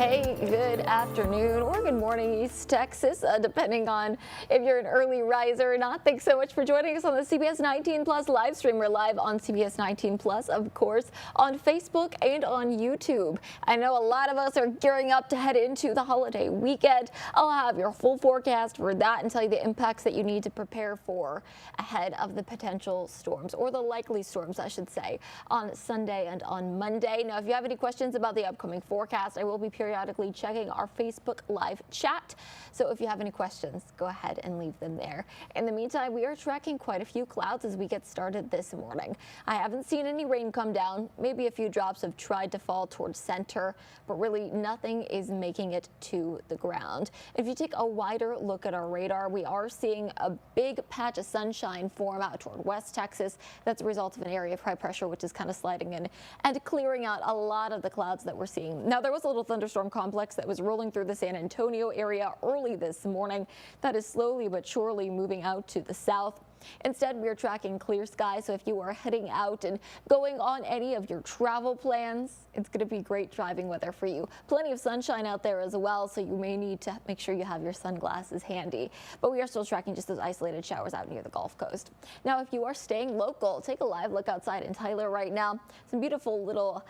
Hey, good afternoon or good morning, East Texas, depending on if you're an early riser or not. Thanks so much for joining us on the CBS 19 Plus live stream. We're live on CBS 19 Plus, of course, on Facebook and on YouTube. I know a lot of us are gearing up to head into the holiday weekend. I'll have your full forecast for that and tell you the impacts that you need to prepare for ahead of the potential storms, or the likely storms, I should say, on Sunday and on Monday. Now, if you have any questions about the upcoming forecast, I will be periodically checking our Facebook live chat. So if you have any questions, go ahead and leave them there. In the meantime, we are tracking quite a few clouds as we get started this morning. I haven't seen any rain come down. Maybe a few drops have tried to fall towards center, but really nothing is making it to the ground. If you take a wider look at our radar, we are seeing a big patch of sunshine form out toward West Texas. That's a result of an area of high pressure, which is kind of sliding in and clearing out a lot of the clouds that we're seeing. Now, there was a little thunderstorm complex that was rolling through the San Antonio area early this morning. That is slowly but surely moving out to the south. Instead, we are tracking clear skies, so if you are heading out and going on any of your travel plans, it's going to be great driving weather for you. Plenty of sunshine out there as well, so you may need to make sure you have your sunglasses handy. But we are still tracking just those isolated showers out near the Gulf Coast. Now, if you are staying local, take a live look outside in Tyler right now. Some beautiful little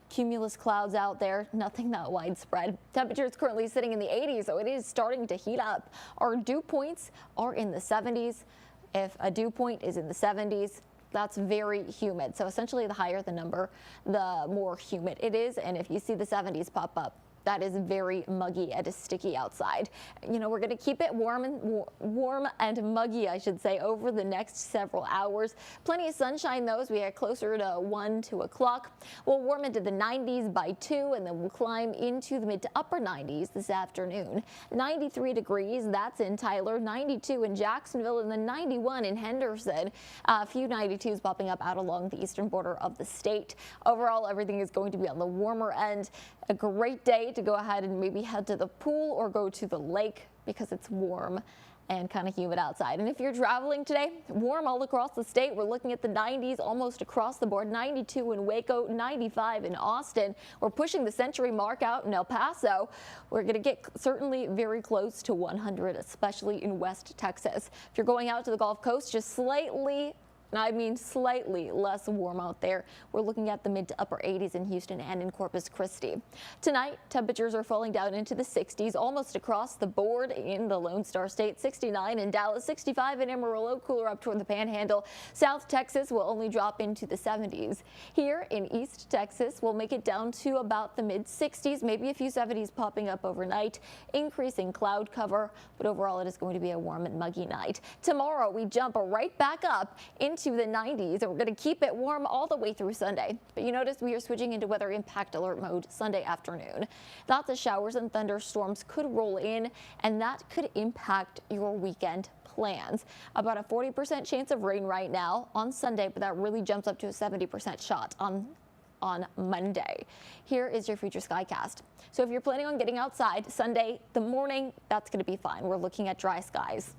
cumulus clouds out there, nothing that widespread. Temperatures currently sitting in the 80s, so it is starting to heat up. Our dew points are in the 70s. If a dew point is in the 70s, that's very humid. So essentially, the higher the number, the more humid it is. And if you see the 70s pop up, that is very muggy and sticky outside. You know, we're going to keep it warm and muggy, I should say, over the next several hours. Plenty of sunshine, though, as we get closer to 1, 2 o'clock. We'll warm into the 90s by 2, and then we'll climb into the mid to upper 90s this afternoon. 93 degrees, that's in Tyler, 92 in Jacksonville, and then 91 in Henderson. A few 92s popping up out along the eastern border of the state. Overall, everything is going to be on the warmer end. A great day to go ahead and maybe head to the pool or go to the lake because it's warm and kind of humid outside. And if you're traveling today, warm all across the state. We're looking at the 90s almost across the board. 92 in Waco, 95 in Austin. We're pushing the century mark out in El Paso. We're going to get certainly very close to 100, especially in West Texas. If you're going out to the Gulf Coast, just slightly, I mean slightly less warm out there. We're looking at the mid to upper 80s in Houston and in Corpus Christi. Tonight, temperatures are falling down into the 60s almost across the board in the Lone Star State. 69 in Dallas, 65 in Amarillo, cooler up toward the Panhandle. South Texas will only drop into the 70s. Here in East Texas, we'll make it down to about the mid 60s, maybe a few 70s popping up overnight, increasing cloud cover, but overall it is going to be a warm and muggy night. Tomorrow, we jump right back up into the 90s, and we're going to keep it warm all the way through Sunday. But you notice we are switching into weather impact alert mode Sunday afternoon. Lots of showers and thunderstorms could roll in, and that could impact your weekend plans. About a 40% chance of rain right now on Sunday, but that really jumps up to a 70% shot on Monday. Here is your future skycast. So if you're planning on getting outside Sunday, the morning, that's going to be fine. We're looking at dry skies.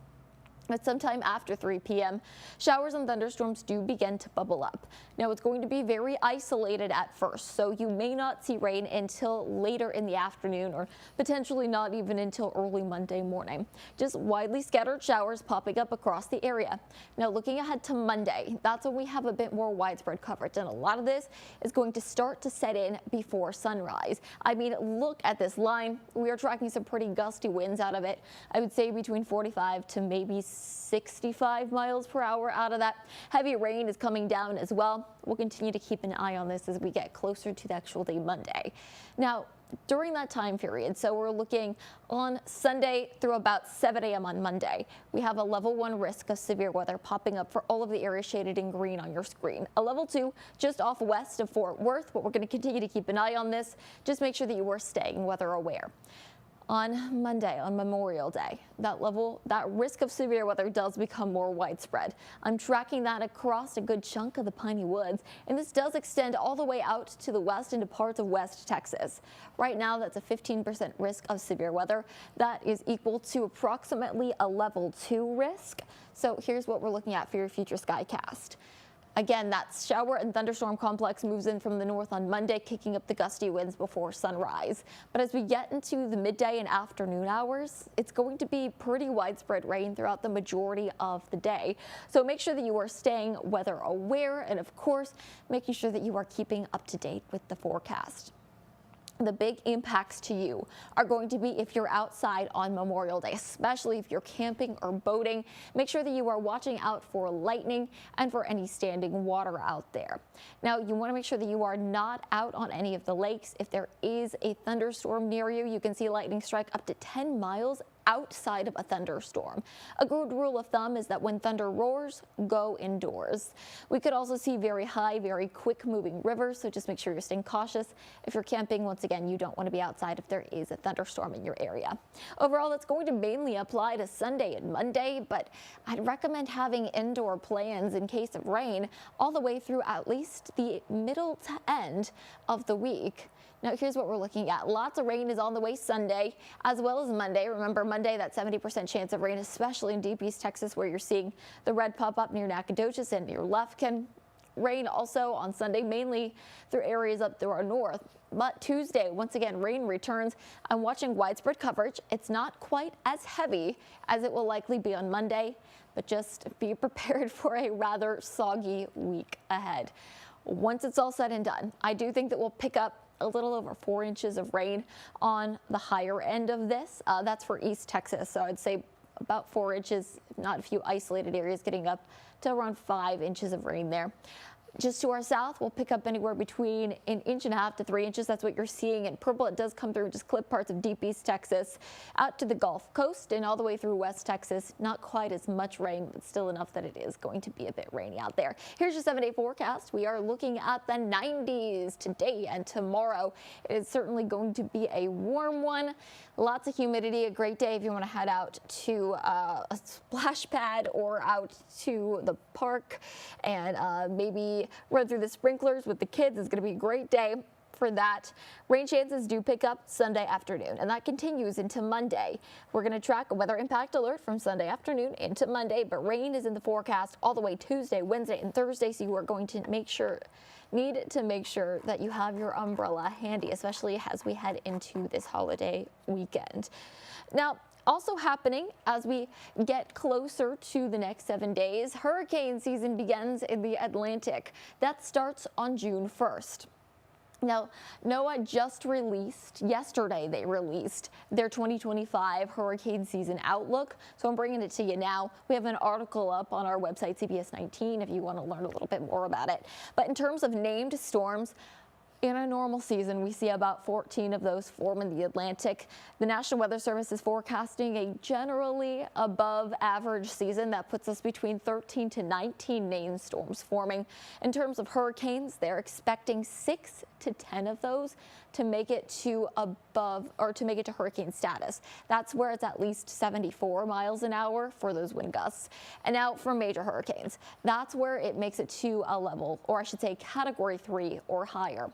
But sometime after 3 p.m., showers and thunderstorms do begin to bubble up. Now, it's going to be very isolated at first, so you may not see rain until later in the afternoon, or potentially not even until early Monday morning. Just widely scattered showers popping up across the area. Now, looking ahead to Monday, that's when we have a bit more widespread coverage, and a lot of this is going to start to set in before sunrise. I mean, look at this line. We are tracking some pretty gusty winds out of it. I would say between 45 to maybe 65 miles per hour out of that. Heavy rain is coming down as well. We'll continue to keep an eye on this as we get closer to the actual day Monday. Now, during that time period, so we're looking on Sunday through about 7 a.m. on Monday, we have a level 1 risk of severe weather popping up for all of the areas shaded in green on your screen. A level 2 just off west of Fort Worth, but we're going to continue to keep an eye on this. Just make sure that you are staying weather aware. On Monday, on Memorial Day, that risk of severe weather does become more widespread. I'm tracking that across a good chunk of the Piney Woods, and this does extend all the way out to the west into parts of West Texas. Right now, that's a 15% risk of severe weather. That is equal to approximately a level 2 risk. So here's what we're looking at for your future skycast. Again, that shower and thunderstorm complex moves in from the north on Monday, kicking up the gusty winds before sunrise. But as we get into the midday and afternoon hours, it's going to be pretty widespread rain throughout the majority of the day. So make sure that you are staying weather aware and, of course, making sure that you are keeping up to date with the forecast. The big impacts to you are going to be if you're outside on Memorial Day, especially if you're camping or boating. Make sure that you are watching out for lightning and for any standing water out there. Now, you want to make sure that you are not out on any of the lakes. If there is a thunderstorm near you, you can see lightning strike up to 10 miles outside of a thunderstorm. A good rule of thumb is that when thunder roars, go indoors. We could also see very high, very quick moving rivers, so just make sure you're staying cautious. If you're camping, once again, you don't want to be outside if there is a thunderstorm in your area. Overall, that's going to mainly apply to Sunday and Monday, but I'd recommend having indoor plans in case of rain all the way through at least the middle to end of the week. Now, here's what we're looking at. Lots of rain is on the way Sunday as well as Monday. Remember, Monday, that 70% chance of rain, especially in deep East Texas, where you're seeing the red pop up near Nacogdoches and near Lufkin. Rain also on Sunday, mainly through areas up through our north. But Tuesday, once again, rain returns. I'm watching widespread coverage. It's not quite as heavy as it will likely be on Monday, but just be prepared for a rather soggy week ahead. Once it's all said and done, I do think that we'll pick up a little over 4 inches of rain on the higher end of this. That's for East Texas, so I'd say about 4 inches, if not a few isolated areas, getting up to around 5 inches of rain there. Just to our south, we'll pick up anywhere between 1.5 inches to 3 inches. That's what you're seeing in purple. It does come through and just clip parts of deep East Texas out to the Gulf Coast and all the way through West Texas. Not quite as much rain, but still enough that it is going to be a bit rainy out there. Here's your 7-day forecast. We are looking at the 90s today and tomorrow. It is certainly going to be a warm one. Lots of humidity. A great day if you want to head out to a splash pad or out to the park and maybe run through the sprinklers with the kids. It's going to be a great day for that. Rain chances do pick up Sunday afternoon, and that continues into Monday. We're going to track a weather impact alert from Sunday afternoon into Monday, but rain is in the forecast all the way Tuesday, Wednesday, and Thursday, so you are going to need to make sure that you have your umbrella handy, especially as we head into this holiday weekend. Now, also happening as we get closer to the next 7 days, hurricane season begins in the Atlantic. That starts on June 1st. Now, NOAA just released, yesterday they released their 2025 hurricane season outlook. So I'm bringing it to you now. We have an article up on our website, CBS19, if you want to learn a little bit more about it. But in terms of named storms, in a normal season, we see about 14 of those form in the Atlantic. The National Weather Service is forecasting a generally above average season that puts us between 13 to 19 named storms forming. In terms of hurricanes, they're expecting 6 to 10 of those to make it to hurricane status. That's where it's at least 74 miles an hour for those wind gusts. And now for major hurricanes, that's where it makes it to a level, or I should say category 3 or higher.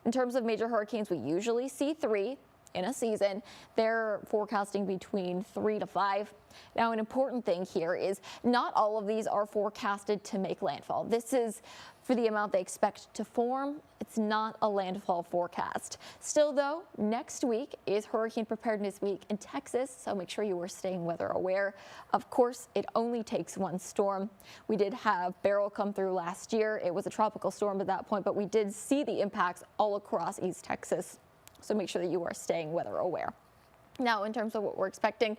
In terms of major hurricanes, we usually see 3 in a season. They're forecasting between 3 to 5. Now, an important thing here is not all of these are forecasted to make landfall. This is for the amount they expect to form. It's not a landfall forecast. Still, though, next week is Hurricane Preparedness Week in Texas, so make sure you are staying weather aware. Of course, it only takes one storm. We did have Beryl come through last year. It was a tropical storm at that point, but we did see the impacts all across East Texas. So make sure that you are staying weather aware. Now, in terms of what we're expecting,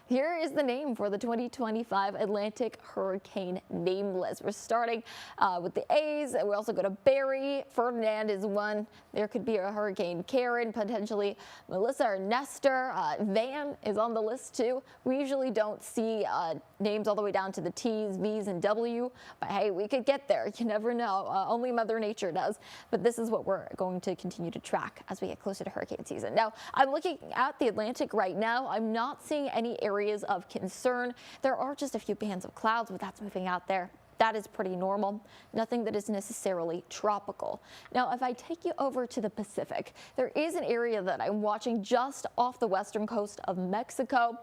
here is the name for the 2025 Atlantic Hurricane Name List. We're starting with the A's. We also go to Barry. Ferdinand is one. There could be a Hurricane Karen, potentially Melissa or Nestor. Van is on the list too. We usually don't see names all the way down to the T's, V's, and W, but hey, we could get there. You never know. Only Mother Nature does. But this is what we're going to continue to track as we get closer to hurricane season. Now, I'm looking at the Atlantic right now. I'm not seeing any areas of concern. There are just a few bands of clouds, but that's moving out there. That is pretty normal. Nothing that is necessarily tropical. Now, if I take you over to the Pacific, there is an area that I'm watching just off the western coast of Mexico.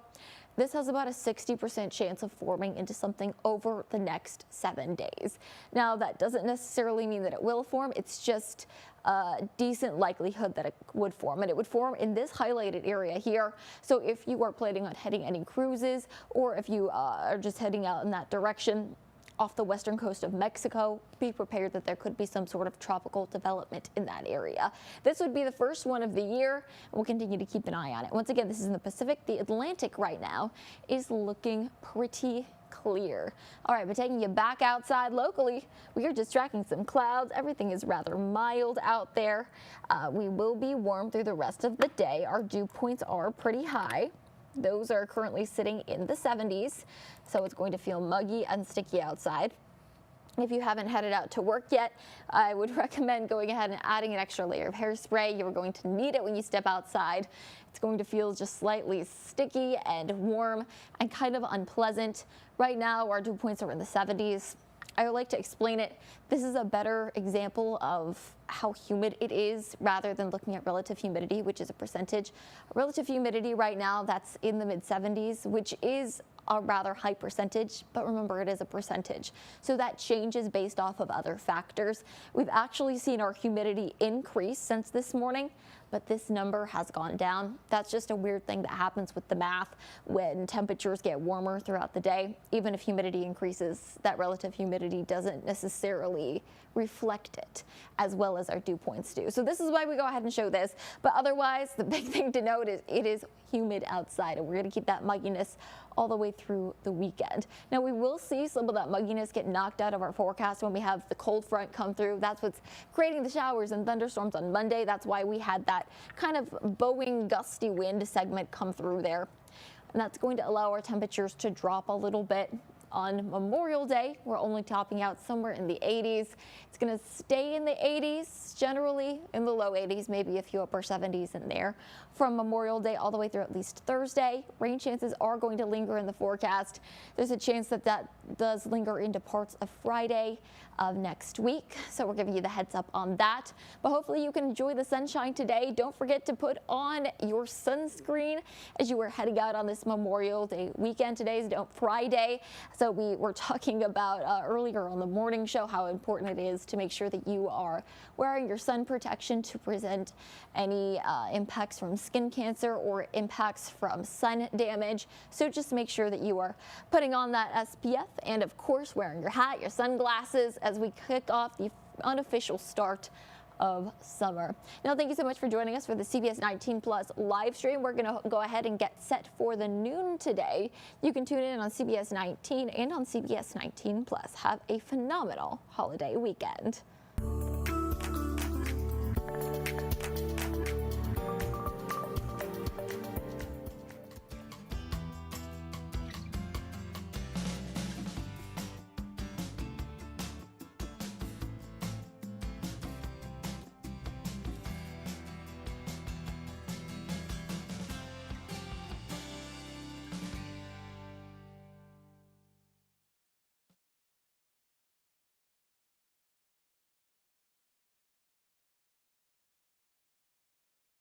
this has about a 60% chance of forming into something over the next 7 days. Now, that doesn't necessarily mean that it will form. It's just a decent likelihood that it would form, and it would form in this highlighted area here. So if you are planning on heading any cruises, or if you are just heading out in that direction off the western coast of Mexico, be prepared that there could be some sort of tropical development in that area. This would be the first one of the year, and we'll continue to keep an eye on it. Once again, this is in the Pacific. The Atlantic right now is looking pretty clear. All right, but taking you back outside locally, we are just tracking some clouds. Everything is rather mild out there. We will be warm through the rest of the day. Our dew points are pretty high. Those are currently sitting in the 70s, so it's going to feel muggy and sticky outside. If you haven't headed out to work yet, I would recommend going ahead and adding an extra layer of hairspray. You're going to need it when you step outside. It's going to feel just slightly sticky and warm and kind of unpleasant. Right now, our dew points are in the 70s. I would like to explain it. This is a better example of how humid it is rather than looking at relative humidity, which is a percentage. Relative humidity right now, that's in the mid-70s, which is a rather high percentage, but remember, it is a percentage. So that changes based off of other factors. We've actually seen our humidity increase since this morning, but this number has gone down. That's just a weird thing that happens with the math when temperatures get warmer throughout the day. Even if humidity increases, that relative humidity doesn't necessarily reflect it as well as our dew points do. So this is why we go ahead and show this. But otherwise, the big thing to note is it is humid outside, and we're going to keep that mugginess all the way through the weekend. Now, we will see some of that mugginess get knocked out of our forecast when we have the cold front come through. That's what's creating the showers and thunderstorms on Monday. That's why we had that kind of bowing gusty wind segment come through there. And that's going to allow our temperatures to drop a little bit. On Memorial Day, we're only topping out somewhere in the 80s. It's going to stay in the 80s, generally in the low 80s, maybe a few upper 70s in there. From Memorial Day all the way through at least Thursday, rain chances are going to linger in the forecast. There's a chance that that does linger into parts of Friday of next week. So we're giving you the heads up on that. But hopefully you can enjoy the sunshine today. Don't forget to put on your sunscreen as you are heading out on this Memorial Day weekend. Today is Friday. So we were talking about earlier on the morning show how important it is to make sure that you are wearing your sun protection to prevent any impacts from skin cancer or impacts from sun damage. So just make sure that you are putting on that SPF and, of course, wearing your hat, your sunglasses as we kick off the unofficial start of summer. Now, thank you so much for joining us for the CBS 19 Plus live stream. We're going to go ahead and get set for the noon today. You can tune in on CBS 19 and on CBS 19 Plus. Have a phenomenal holiday weekend.